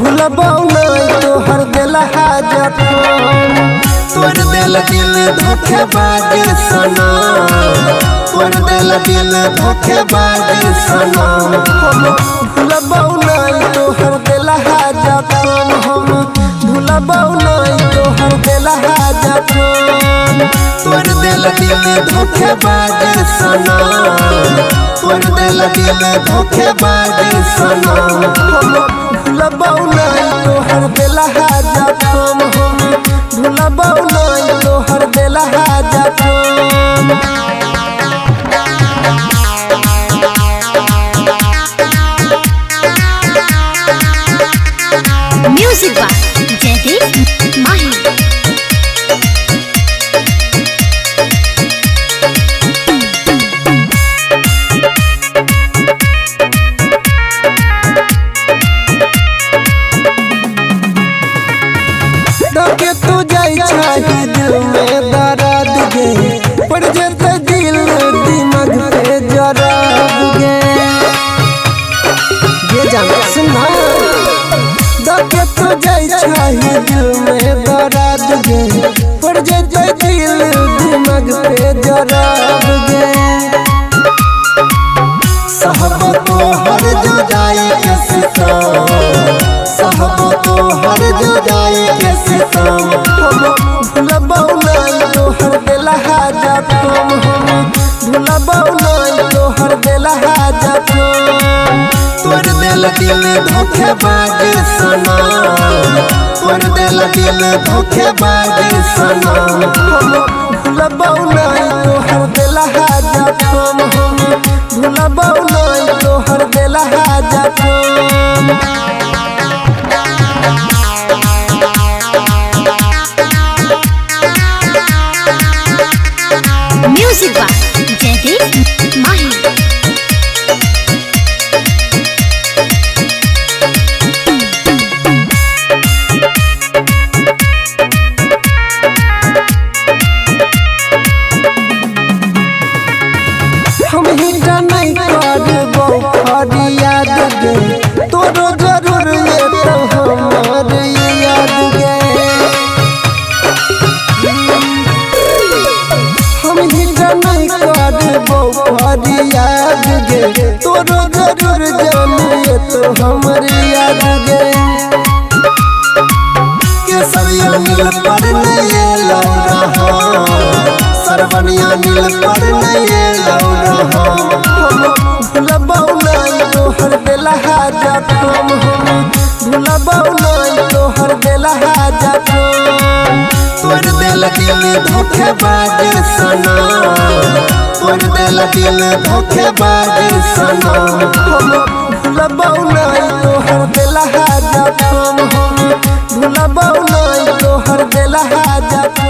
भूलबौ नहीं तोहर दिल हाजत तोड़ दिल दिल धोखेबाज सनम तोड़ दिल दिल धोखेबाज सनम हम भूलबौ नहीं तोहर दिल हाजत हम भूलबौ नहीं तोहर दिल हाजत तोड़ दिल दिल धोखेबाज सनम तोड़ दिल दिल धोखेबाज सनम हम भूलबौ नहीं तोहर दिल हाजत हम भूलबौ नहीं तोहर दिल हाजत म्यूजिक बाय जयदीप माही। के तू जाई छाही दिल में दर्द गे पड़ जेते दिल दिमाग पे जराब गे ये जान सुना के तू जाई छाही दिल में दर्द गे पड़ जेते दिल दिमाग पे जराब गे साहब तो हर जुदाई के सितम साहब तो हर जुदाई के सितम हम भूलबौ नहीं तोहर दिल हाजत हम भूलबौ नहीं तोहर दिल हाजत तोड़ दिल दिल धोखेबाज सनम तोड़ दिल दिल धोखेबाज सनम हम भूलबौ नहीं तोहर दिल हाजत हम भूलबौ नहीं तोहर दिल हाजत म्यूजिक बाय जयदीप माही। हम ही नहीं करबौ फरियाद गे तोरो जरूर ये तो हमार याद गे हम ही नहीं करबौ फरियाद गे तोरो जरूर जान ये तो हमार याद गे केसरिया नील पर नहीं लौरा सरवनिया नील पर नहीं लौरा हम भूलबौ नहीं तोहर दिल हाजत हम भूलबौ नहीं तोहर दिल हाजत तोड़ दिल दिल धोखेबाज सनम तोड़ दिल दिल धोखेबाज सनम हम भूलबौ नहीं तोहर दिल हाजत हम भूलबौ नहीं तोहर दिल हाजत